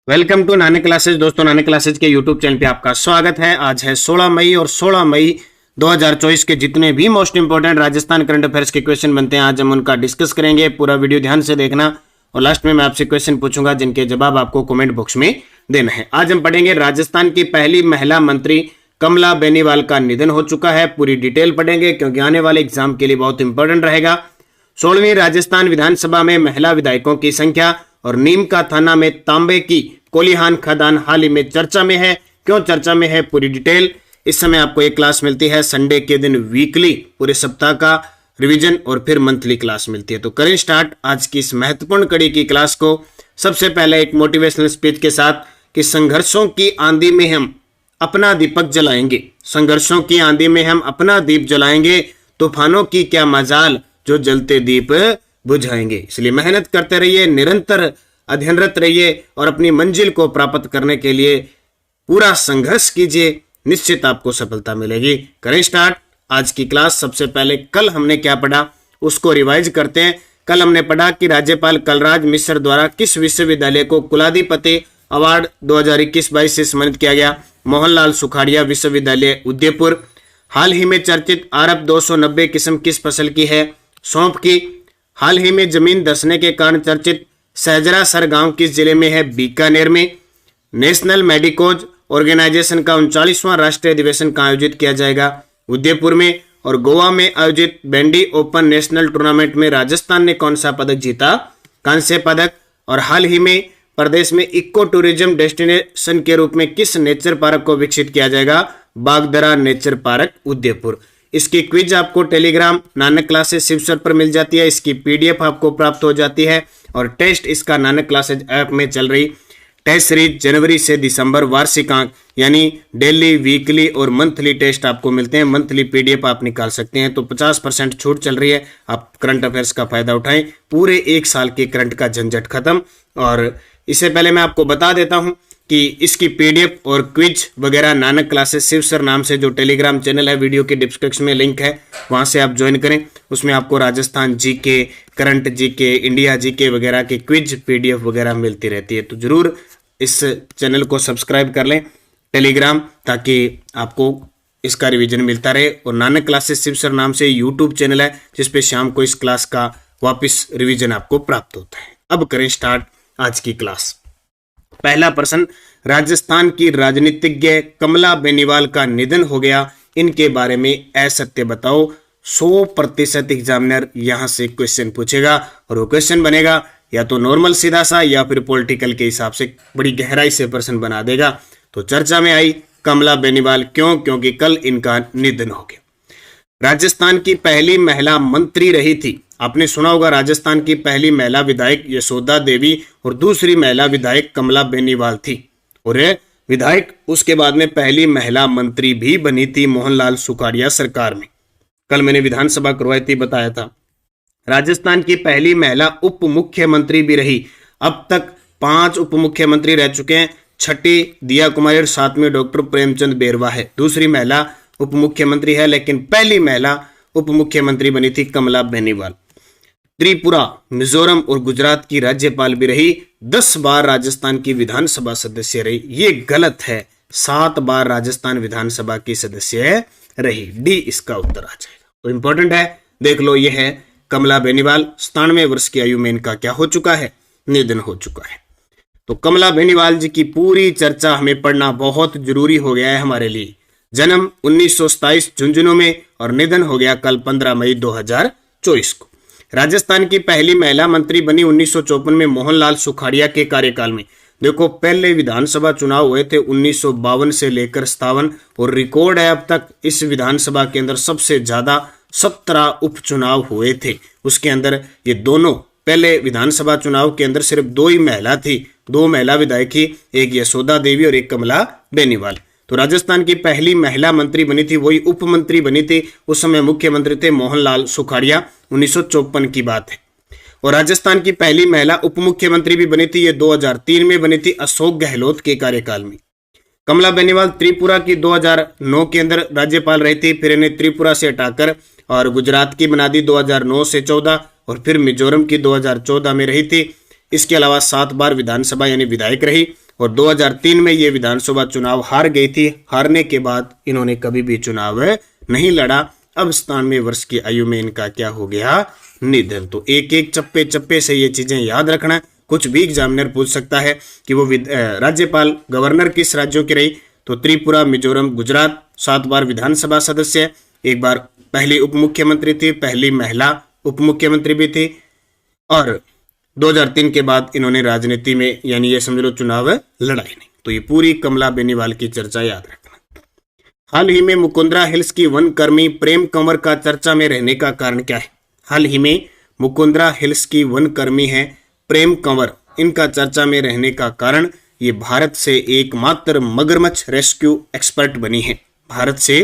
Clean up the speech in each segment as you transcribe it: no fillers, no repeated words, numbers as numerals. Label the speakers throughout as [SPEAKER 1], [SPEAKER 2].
[SPEAKER 1] Welcome to Nanak classes. दोस्तों, Nanak classes के YouTube channel पे आपका स्वागत है। आज है 16 मई और 16 मई 2024 के जितने भी most important Rajasthan current affairs के क्वेश्चन बनते हैं आज हम उनका डिस्कस करेंगे। पूरा वीडियो ध्यान से देखना और लास्ट में मैं आपसे क्वेश्चन पूछूंगा जिनके जवाब आपको कमेंट बॉक्स में देना है। आज हम पढ़ेंगे राजस्थान की पहली महिला मंत्री कमला बेनीवाल का निधन हो चुका है। पूरी डिटेल पढ़ेंगे क्योंकि आने वाले एग्जाम के लिए बहुत इंपॉर्टेंट रहेगा। 16वीं राजस्थान विधानसभा में महिला विधायकों की संख्या और नीम का थाना में तांबे की कोलिहान खदान हाल ही में चर्चा में है। क्यों चर्चा में है, पूरी डिटेल। इस समय आपको एक क्लास मिलती है संडे के दिन वीकली, पूरे सप्ताह का रिवीजन और फिर मंथली क्लास मिलती है। तो करें स्टार्ट आज की इस महत्वपूर्ण कड़ी की क्लास को। सबसे पहले एक मोटिवेशनल स्पीच के साथ कि संघर्षों की आंधी में हम अपना दीपक जलाएंगे, संघर्षों की आंधी में हम अपना दीप जलाएंगे, तूफानों की क्या मजाल जो जलते दीप बुझाएंगे। इसलिए मेहनत करते रहिए, निरंतर अध्ययनरत रहिए और अपनी मंजिल को प्राप्त करने के लिए पूरा संघर्ष कीजिए, निश्चित आपको सफलता मिलेगी। करें स्टार्ट आज की क्लास। सबसे पहले कल हमने क्या पढ़ा उसको रिवाइज करते हैं। कल हमने पढ़ा कि राज्यपाल कलराज मिश्र द्वारा किस विश्वविद्यालय को कुलाधिपति अवार्ड 2021-22 से सम्मानित किया गया। मोहनलाल सुखाड़िया विश्वविद्यालय उदयपुर। हाल ही में चर्चित आरब 290 किस्म किस फसल की है, सौंफ की। हाल ही में जमीन धंसने के कारण चर्चित सहजरा सर गांव किस जिले में है, बीकानेर में। नेशनल मेडिकोज ऑर्गेनाइजेशन का 39वां राष्ट्रीय अधिवेशन का आयोजित किया जाएगा, उदयपुर में। और गोवा में आयोजित बैंडी ओपन नेशनल टूर्नामेंट में राजस्थान ने कौन सा पदक जीता, कांस्य पदक। और हाल ही में प्रदेश में इको टूरिज्म डेस्टिनेशन के रूप में किस नेचर पार्क को विकसित किया जाएगा, बागदरा नेचर पार्क उदयपुर। इसकी क्विज आपको टेलीग्राम नानक क्लासेस शिवसर पर मिल जाती है, इसकी पीडीएफ आपको प्राप्त हो जाती है। और टेस्ट इसका नानक क्लासेज ऐप में चल रही टेस्ट सीरीज जनवरी से दिसंबर वार्षिक अंक यानी डेली, वीकली और मंथली टेस्ट आपको मिलते हैं। मंथली पीडीएफ आप निकाल सकते हैं। तो 50% छूट चल रही है, आप करंट अफेयर्स का फायदा उठाएं। पूरे एक साल के करंट का झंझट खत्म। और इससे पहले मैं आपको बता देता हूं कि इसकी पीडीएफ और क्विज वगैरह नानक क्लासेस शिवसर नाम से जो टेलीग्राम चैनल है, वीडियो के डिस्क्रिप्शन में लिंक है, वहां से आप ज्वाइन करें। उसमें आपको Rajasthan GK, current GK, India GK वगैरह के क्विज पीडीएफ वगैरह मिलती रहती है। तो जरूर इस चैनल को सब्सक्राइब कर लें टेलीग्राम, ताकि आपको इसका रिवीजन मिलता रहे। और नानक क्लासेस शिवसर नाम से यूट्यूब चैनल है जिसपे शाम को इस क्लास का वापस रिवीजन आपको प्राप्त होता है। अब करें स्टार्ट आज की क्लास। पहला प्रश्न, राजस्थान की राजनीतिज्ञ कमला बेनीवाल का निधन हो गया, इनके बारे में असत्य बताओ। 100% एग्जामिनर यहां से क्वेश्चन पूछेगा और वो क्वेश्चन बनेगा या तो नॉर्मल सीधा सा या फिर पॉलिटिकल के हिसाब से बड़ी गहराई से प्रश्न बना देगा। तो चर्चा में आई कमला बेनीवाल, क्यों? क्योंकि कल इनका निधन हो गया। राजस्थान की पहली महिला मंत्री रही थी, आपने सुना होगा राजस्थान की पहली महिला विधायक यशोदा देवी और दूसरी महिला विधायक कमला बेनीवाल थी। और विधायक उसके बाद में पहली महिला मंत्री भी बनी थी मोहनलाल सुखाड़िया सरकार में। कल मैंने विधानसभा करवाई थी, बताया था। राजस्थान की पहली महिला उप मुख्यमंत्री भी रही। अब तक 5 उप मुख्यमंत्री रह चुके हैं। छठी दिया कुमारी और 7वीं डॉक्टर प्रेमचंद बेरवा है। दूसरी महिला उप मुख्यमंत्री है, लेकिन पहली महिला उप मुख्यमंत्री बनी थी कमला बेनीवाल। त्रिपुरा, मिजोरम और गुजरात की राज्यपाल भी रही। 10 बार राजस्थान की विधानसभा सदस्य रही। ये गलत है, 7 बार राजस्थान विधानसभा की सदस्य रही। डी इसका उत्तर आ जाएगा। तो इंपॉर्टेंट है, देख लो। ये है कमला बेनीवाल। 97 वर्ष की आयु में इनका क्या हो चुका है, निधन हो चुका है। तो कमला बेनीवाल जी की पूरी चर्चा हमें पढ़ना बहुत जरूरी हो गया है हमारे लिए। जन्म 1927 झुंझुनू में और निधन हो गया कल 15 मई 2024 को। राजस्थान की पहली महिला मंत्री बनी 1954 में मोहनलाल सुखाड़िया के कार्यकाल में। देखो, पहले विधानसभा चुनाव हुए थे 1952 से लेकर 57 और रिकॉर्ड है अब तक इस विधानसभा के अंदर सबसे ज्यादा 17 उपचुनाव हुए थे। उसके अंदर ये दोनों पहले विधानसभा चुनाव के अंदर सिर्फ 2 ही महिला थी, 2 महिला विधायक थी, एक यशोदा देवी और एक कमला बेनीवाल। तो राजस्थान की पहली महिला मंत्री बनी थी, वही उप मंत्री बनी थी। उस समय मुख्यमंत्री थे मोहनलाल सुखाड़िया, 1954 की बात है। और राजस्थान की पहली महिला उप मुख्यमंत्री भी बनी थी, ये 2003 में बनी थी अशोक गहलोत के कार्यकाल में। कमला बेनीवाल त्रिपुरा की 2009 के अंदर राज्यपाल रही थी, फिर इन्हें त्रिपुरा से हटाकर और गुजरात की बना दी 2009 से 14 और फिर मिजोरम की 2014 में रही थी। इसके अलावा 7 बार विधानसभा यानी विधायक रही और 2003 में ये विधानसभा चुनाव हार गई थी। हारने के बाद इन्होंने कभी भी चुनाव नहीं लड़ा। अब 97 वर्ष की आयु में इनका क्या हो गया, निधन। तो एक एक चप्पे चप्पे से ये चीजें याद रखना। कुछ भी एग्जामिनर पूछ सकता है कि वो राज्यपाल गवर्नर किस राज्यों की रही, तो त्रिपुरा, मिजोरम, गुजरात। 7 बार विधानसभा सदस्य, एक बार पहली उप मुख्यमंत्री थी, पहली महिला उप मुख्यमंत्री भी थी और 2003 के बाद इन्होंने राजनीति में यानी ये समझ लो चुनाव लड़ा ही नहीं। तो ये पूरी कमला बेनीवाल की चर्चा याद रखना। हाल ही में मुकुंदरा हिल्स की वन कर्मी प्रेम कंवर का चर्चा में रहने का कारण क्या है? हाल ही में मुकुंदरा हिल्स की वन कर्मी है प्रेम कंवर, इनका चर्चा में रहने का कारण ये भारत से एकमात्र मगरमच्छ रेस्क्यू एक्सपर्ट बनी है। भारत से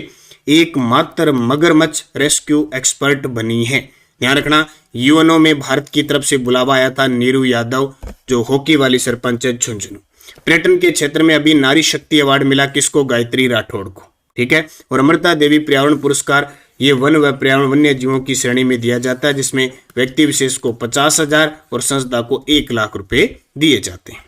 [SPEAKER 1] एकमात्र मगरमच्छ रेस्क्यू एक्सपर्ट बनी है। ध्यान रखना, यूएनओ में भारत की तरफ से बुलावा आया था नीरू यादव, जो हॉकी वाली सरपंच है झुंझुनू। पर्यटन के क्षेत्र में अभी नारी शक्ति अवार्ड मिला किसको? गायत्री राठौड़ को, ठीक है। और अमृता देवी पर्यावरण पुरस्कार ये वन व पर्यावरण वन्य जीवों की श्रेणी में दिया जाता है, जिसमें व्यक्ति विशेष को 50,000 और संस्था को 1 लाख रुपए दिए जाते हैं।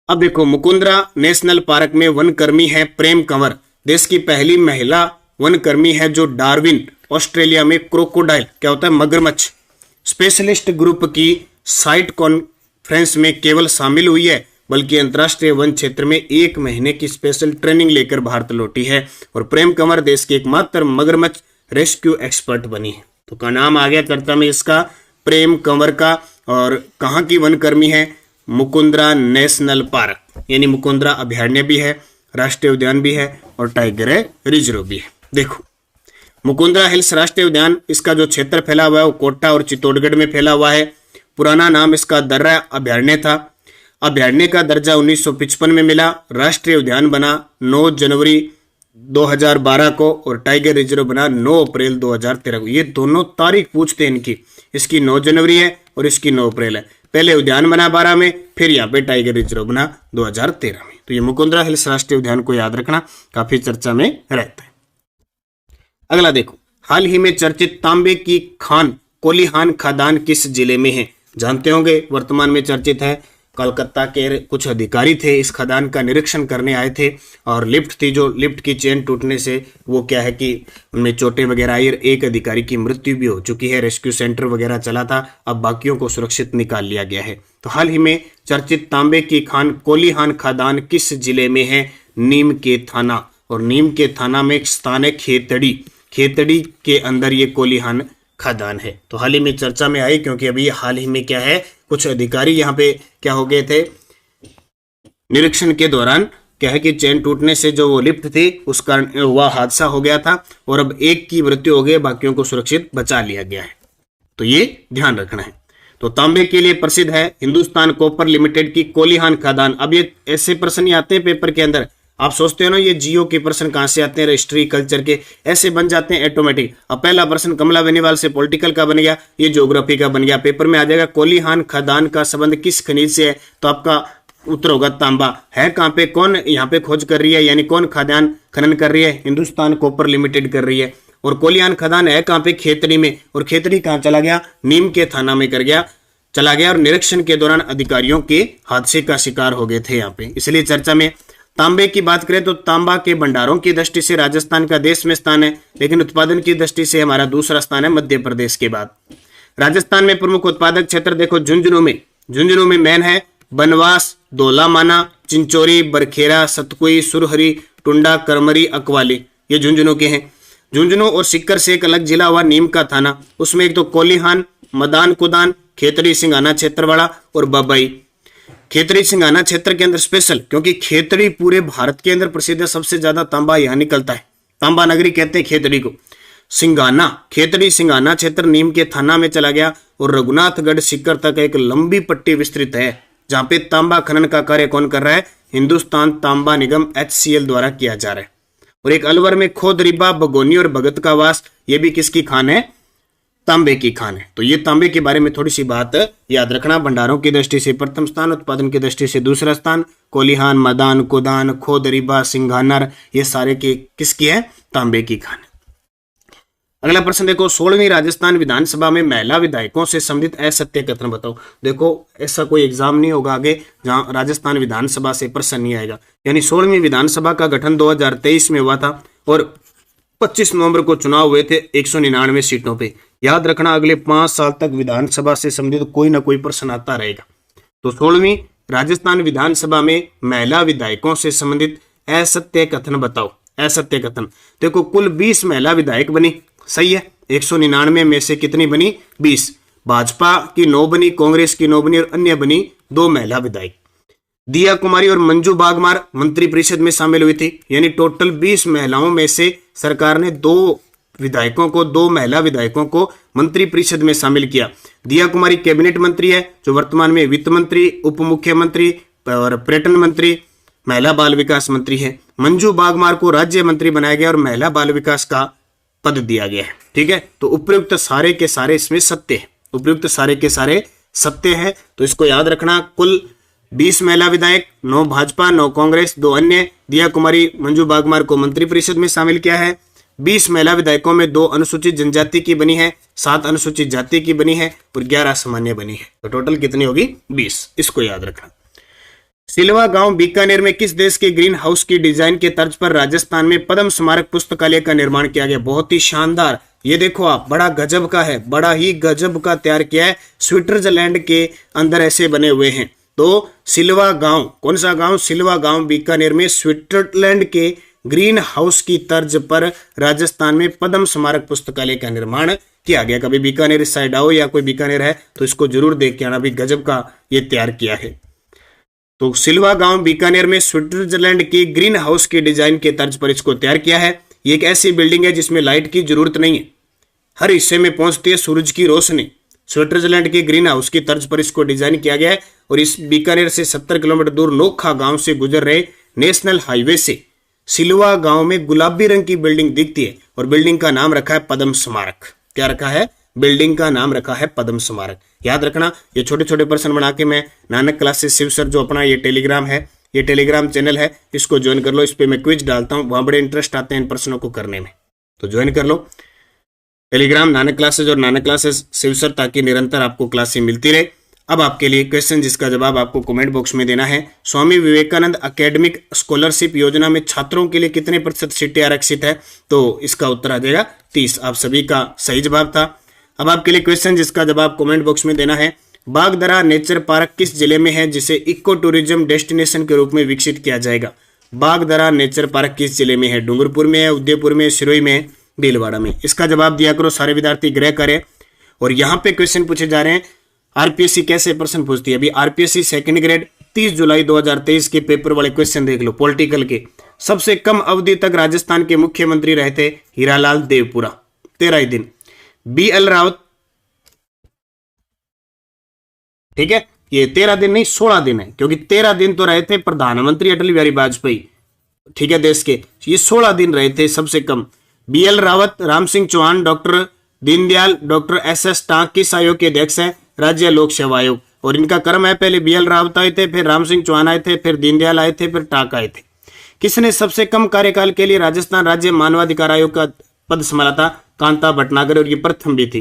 [SPEAKER 1] अब देखो, मुकुंदरा नेशनल पार्क में वन कर्मी है प्रेम कंवर, देश की पहली महिला वन कर्मी है जो डार्विन ऑस्ट्रेलिया में क्रोकोडाइल, क्या होता है, मगरमच्छ स्पेशलिस्ट ग्रुप की साइट कॉन्फ्रेंस में केवल शामिल हुई है, बल्कि अंतर्राष्ट्रीय वन क्षेत्र में 1 महीने की स्पेशल ट्रेनिंग लेकर भारत लौटी है। और प्रेम कंवर देश के एकमात्र मगरमच्छ रेस्क्यू एक्सपर्ट बनी है। तो का नाम आ गया चर्चा में इसका, प्रेम कंवर का। और कहाँ की वन कर्मी है? मुकुंदरा नेशनल पार्क, यानी मुकुंदरा अभयारण्य भी है, राष्ट्रीय उद्यान भी है और टाइगर रिजर्व भी है। देखो, मुकुंदरा हिल्स राष्ट्रीय उद्यान, इसका जो क्षेत्र फैला हुआ है वो कोटा और चित्तौड़गढ़ में फैला हुआ है। पुराना नाम इसका दर्रा अभयारण्य था। अभयारण्य का दर्जा 1955 में मिला। राष्ट्रीय उद्यान बना 9 जनवरी 2012 को और टाइगर रिजर्व बना 9 अप्रैल 2013 को। ये दोनों तारीख पूछते हैं इनकी, इसकी 9 जनवरी है और इसकी 9 अप्रैल है। पहले उद्यान बना 12 में, फिर यहाँ पे टाइगर रिजर्व बना 2013 में। तो ये मुकुंदरा हिल्स राष्ट्रीय उद्यान को याद रखना, काफी चर्चा में रहता है। अगला देखो, हाल ही में चर्चित तांबे की खान कोलिहान खदान किस जिले में है? जानते होंगे, वर्तमान में चर्चित है। कोलकाता के कुछ अधिकारी थे, इस खदान का निरीक्षण करने आए थे और लिफ्ट थी, जो लिफ्ट की चेन टूटने से वो क्या है कि उनमें चोटें वगैरह आई और एक अधिकारी की मृत्यु भी हो चुकी है। रेस्क्यू सेंटर वगैरह चला था, अब बाकियों को सुरक्षित निकाल लिया गया है। तो हाल ही में चर्चित तांबे की खान कोलिहान खदान किस जिले में है? नीम के थाना। और नीम के थाना में एक स्थान है खेतड़ी, खेतड़ी के अंदर ये कोलिहान खदान है। तो हाल ही में चर्चा में आई, क्योंकि अभी हाल ही में क्या है, कुछ अधिकारी यहाँ पे क्या हो गए थे, निरीक्षण के दौरान क्या है कि चेन टूटने से जो वो लिफ्ट थी उस कारण वह हादसा हो गया था और अब एक की मृत्यु हो गई, बाकियों को सुरक्षित बचा लिया गया है। तो ये ध्यान रखना है। तो तांबे के लिए प्रसिद्ध है हिंदुस्तान कॉपर लिमिटेड की कोलिहान खदान। अब ये ऐसे प्रश्न ही आते हैं पेपर के अंदर, आप सोचते हो ना ये जियो के प्रश्न कहां से आते हैं, हिस्ट्री कल्चर के ऐसे बन जाते हैं ऑटोमेटिक। अब पहला प्रश्न कमला बेनीवाल से पॉलिटिकल का बन गया, ये ज्योग्राफी का बन गया, पेपर में आ जाएगा कोलिहान खदान का संबंध किस खनिज से है, तो आपका उत्तर होगा तांबा। है कहां पे, कौन यहाँ पे खोज कर रही है, यानी कौन खदान खनन कर रही है? हिंदुस्तान कॉपर लिमिटेड कर रही है। और कोलिहान खदान है कहां पे? खेतड़ी में। और खेतड़ी कहां चला गया? नीम के थाना में चला गया और निरीक्षण के दौरान अधिकारियों के हादसे का शिकार हो गए थे यहाँ पे, इसलिए चर्चा में। तांबे की बात करें तो तांबा के भंडारों की दृष्टि से राजस्थान का देश में स्थान है, लेकिन उत्पादन की दृष्टि से हमारा दूसरा स्थान है मध्य प्रदेश के बाद। राजस्थान में प्रमुख उत्पादक क्षेत्र देखो, झुंझुनू में मेन है बनवास, धौलामाना, चिंचोरी, बरखेरा, सतकुई, सुरहरी, टुंडा, करमरी, अकवाली, ये झुंझुनू के हैं। झुंझुनू और सीकर से एक अलग जिला हुआ नीम का थाना, उसमें एक तो कोलिहान, मदान कुदान, खेतड़ी सिंगाना क्षेत्रवाड़ा और बबाई। खेतड़ी सिंगाना क्षेत्र के अंदर स्पेशल, क्योंकि खेतड़ी पूरे भारत के अंदर प्रसिद्ध है, सबसे ज्यादा तांबा यहाँ निकलता है, तांबा नगरी कहते हैं खेतड़ी को। सिंगाना, खेतड़ी सिंगाना क्षेत्र नीम के थाना में चला गया और रघुनाथगढ़ सीकर तक एक लंबी पट्टी विस्तृत है, जहां पे तांबा खनन का कार्य कौन कर रहा है? हिंदुस्तान तांबा निगम HCL द्वारा किया जा रहा है। और एक अलवर में खोदरीबा, बगोनी और भगत का वास, ये भी किसकी खान है? तांबे की खान है। तो ये तांबे के बारे में थोड़ी सी बात याद रखना। भंडारों की दृष्टि से प्रथम स्थान, उत्पादन की दृष्टि से दूसरा स्थान। कोलिहान, मदान कुदान, खोदरीबा, सिंघानर, ये सारे के किसकी है? तांबे की खान। अगला प्रश्न देखो, 16वीं राजस्थान विधानसभा में महिला विधायकों से संबंधित असत्य कथन बताओ। देखो ऐसा कोई एग्जाम नहीं होगा आगे जहां राजस्थान विधानसभा से प्रश्न नहीं आएगा। यानी 16वीं विधानसभा का गठन 2023 में हुआ था और 25 नवंबर को चुनाव हुए थे 199 सीटों पे। याद रखना अगले 5 साल तक विधानसभा से संबंधित कोई ना कोई प्रश्न आता रहेगा। तो 16वीं राजस्थान विधानसभा में महिला विधायकों से संबंधित असत्य कथन बताओ। असत्य कथन, देखो कुल 20 महिला विधायक बनी, सही है। 199 में से कितनी बनी? 20। भाजपा की 9 बनी, कांग्रेस की 9 बनी और अन्य बनी 2 महिला विधायक। दिया कुमारी और मंजू बागमार मंत्रिपरिषद में शामिल हुई थी। यानी टोटल 20 महिलाओं में से सरकार ने 2 महिला विधायकों को मंत्रिपरिषद में शामिल किया। दिया कुमारी कैबिनेट मंत्री है, जो वर्तमान में वित्त मंत्री, उप मुख्यमंत्री और पर्यटन मंत्री, महिला बाल विकास मंत्री है। मंजू बागमार को राज्य मंत्री बनाया गया और महिला बाल विकास का पद दिया गया है। ठीक है, तो उपयुक्त सारे के सारे इसमें सत्य है। उपयुक्त सारे के सारे सत्य है, तो इसको याद रखना। कुल 20 महिला विधायक, 9 भाजपा, 9 कांग्रेस, 2 अन्य। दिया कुमारी, मंजू बागमार को मंत्रिपरिषद में शामिल किया है। 20 महिला विधायकों में 2 अनुसूचित जनजाति की बनी है, 7 अनुसूचित जाति की बनी है और 11 सामान्य बनी है। तो टोटल कितनी होगी? 20। इसको याद रखना। सिलवा गांव बीकानेर में किस देश के ग्रीन हाउस की डिजाइन के तर्ज पर राजस्थान में पद्म स्मारक पुस्तकालय का निर्माण किया गया? बहुत ही शानदार। ये देखो आप, बड़ा गजब का है, बड़ा ही गजब का तैयार किया है। स्विट्जरलैंड के अंदर ऐसे बने हुए हैं। तो सिलवा गांव, कौन सा गांव? सिलवा गांव बीकानेर में स्विट्जरलैंड के ग्रीन हाउस की तर्ज पर राजस्थान में पद्म स्मारक पुस्तकालय का निर्माण किया गया। कभी बीकानेर इस साइड आओ या कोई बीकानेर है तो इसको जरूर देख के आना, भी गजब का ये तैयार किया है। तो सिलवा गांव बीकानेर में स्विट्जरलैंड की ग्रीन हाउस की डिजाइन के तर्ज पर इसको तैयार किया है। ये एक ऐसी बिल्डिंग है जिसमें लाइट की जरूरत नहीं है, हर हिस्से में पहुंचती है सूरज की रोशनी। स्विट्जरलैंड की ग्रीन हाउस की तर्ज पर इसको डिजाइन किया गया है और इस बीकानेर से 70 किलोमीटर दूर नोखा गांव से गुजर रहे नेशनल हाईवे से सिलवा गांव में गुलाबी रंग की बिल्डिंग दिखती है और बिल्डिंग का नाम रखा है पद्म स्मारक। क्या रखा है? बिल्डिंग का नाम रखा है पद्म स्मारक। याद रखना, ये छोटे छोटे प्रश्न बना के मैं नानक क्लासेस शिव सर जो अपना ये टेलीग्राम है, ये टेलीग्राम चैनल है, इसको ज्वाइन कर लो। इस पे मैं क्विज डालता हूँ, वहां बड़े इंटरेस्ट आते हैं इन प्रश्नों को करने में, तो ज्वाइन कर लो टेलीग्राम नानक क्लासेस और नानक क्लासेस शिव सर, ताकि निरंतर आपको क्लासें मिलती रहे। अब आपके लिए क्वेश्चन जिसका जवाब आपको कमेंट बॉक्स में देना है। स्वामी विवेकानंद एकेडमिक स्कॉलरशिप योजना में छात्रों के लिए कितने प्रतिशत सीटें आरक्षित है? तो इसका उत्तर आ जाएगा 30। आप सभी का सही जवाब था। अब आपके लिए क्वेश्चन जिसका जवाब कमेंट बॉक्स में देना है। बागदरा नेचर पार्क किस जिले में है जिसे इको टूरिज्म डेस्टिनेशन के रूप में विकसित किया जाएगा? बागदरा नेचर पार्क किस जिले में है? डूंगरपुर में है, उदयपुर में, सिरोही में, भीलवाड़ा में? इसका जवाब दिया करो, सारे विद्यार्थी ग्रह करें। और यहाँ पे क्वेश्चन पूछे जा रहे हैं, आरपीएससी कैसे प्रश्न पूछती है। अभी आरपीएससी सेकंड ग्रेड 30 जुलाई 2023 के पेपर वाले क्वेश्चन देख लो। पॉलिटिकल के सबसे कम अवधि तक राजस्थान के मुख्यमंत्री रहे थे हीरालाल देवपुरा, 13 ही दिन। BL रावत, ठीक है, ये 13 दिन नहीं 16 दिन है, क्योंकि 13 दिन तो रहे थे प्रधानमंत्री अटल बिहारी वाजपेयी, ठीक है, देश के। ये 16 दिन रहे थे सबसे कम। BL Rawat, Ram Singh Chauhan, doctor Deendayal, doctor SS Tank किस आयोग के अध्यक्ष हैं? राज्य लोक सेवा आयोग। और इनका क्रम है, पहले BL रावत आए थे, फिर राम सिंह चौहान आए थे, फिर दीनदयाल आए थे, फिर टांक आए थे। किसने सबसे कम कार्यकाल के लिए राजस्थान राज्य मानवाधिकार आयोग का पद संभाला था? कांता भटनागर, और ये प्रथम भी थी।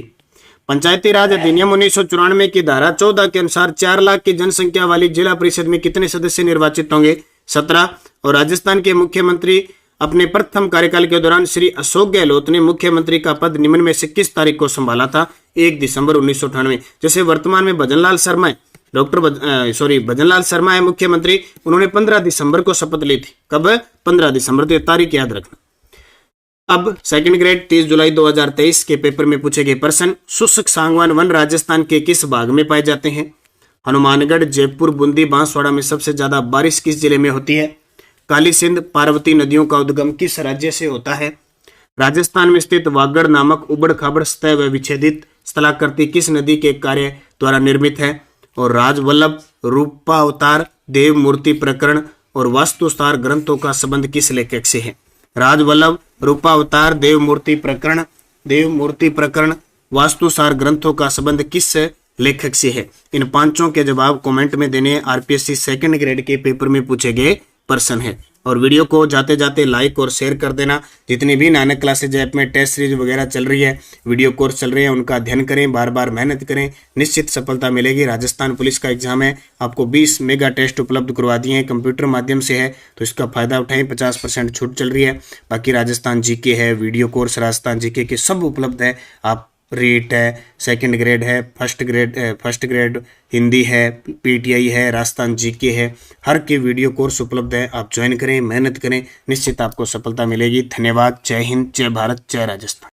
[SPEAKER 1] पंचायती राज अधिनियम 1994 की धारा 14 के अनुसार 4 लाख की जनसंख्या वाली जिला परिषद में कितने सदस्य निर्वाचित होंगे? 17। और राजस्थान के मुख्यमंत्री अपने प्रथम कार्यकाल के दौरान श्री अशोक गहलोत ने मुख्यमंत्री का पद निम्न में से किस तारीख को संभाला था? 1 दिसंबर 1998। जैसे वर्तमान में भजनलाल शर्मा है, भजनलाल शर्मा है मुख्यमंत्री, उन्होंने 15 दिसंबर को शपथ ली थी। कब? 15 दिसंबर। तो तारीख याद रखना। अब सेकंड ग्रेड 30 जुलाई 2023 के पेपर में पूछे गए प्रश्न। शुष्क सागवान वन राजस्थान के किस भाग में पाए जाते हैं? हनुमानगढ़, जयपुर, बूंदी, बांसवाड़ा में सबसे ज्यादा बारिश किस जिले में होती है? काली सिंध, पार्वती नदियों का उद्गम किस राज्य से होता है? राजस्थान में स्थित वागड़ नामक उबड़ खाबड़ सतह व विच्छेदित स्थलाकृति किस नदी के कार्य द्वारा निर्मित है? और राजवल्लभ, रूपावतार, देव मूर्ति प्रकरण और वास्तुसार ग्रंथों का संबंध किस लेखक से है? राजवल्लभ, रूपावतार, देव मूर्ति प्रकरण, वास्तुसार ग्रंथों का संबंध किस लेखक से है? इन पांचों के जवाब कमेंट में देने। आरपीएससी सेकंड ग्रेड के पेपर में पूछे गए प्रश्न है। और वीडियो को जाते जाते लाइक और शेयर कर देना। जितनी भी नानक क्लासेज ऐप में टेस्ट सीरीज वगैरह चल रही है, वीडियो कोर्स चल रहे हैं, उनका अध्ययन करें, बार बार मेहनत करें, निश्चित सफलता मिलेगी। राजस्थान पुलिस का एग्जाम है, आपको 20 मेगा टेस्ट उपलब्ध करवा दिए हैं, कंप्यूटर माध्यम से है, तो इसका फायदा उठाएं। 50% छूट चल रही है। बाकी राजस्थान जीके है, वीडियो कोर्स राजस्थान जीके के सब उपलब्ध है। आप रीट है, सेकंड ग्रेड है, फर्स्ट ग्रेड हिंदी है, पीटीआई है, राजस्थान जीके है, हर के वीडियो कोर्स उपलब्ध है। आप ज्वाइन करें, मेहनत करें, निश्चित आपको सफलता मिलेगी। धन्यवाद। जय हिंद, जय भारत, जय राजस्थान।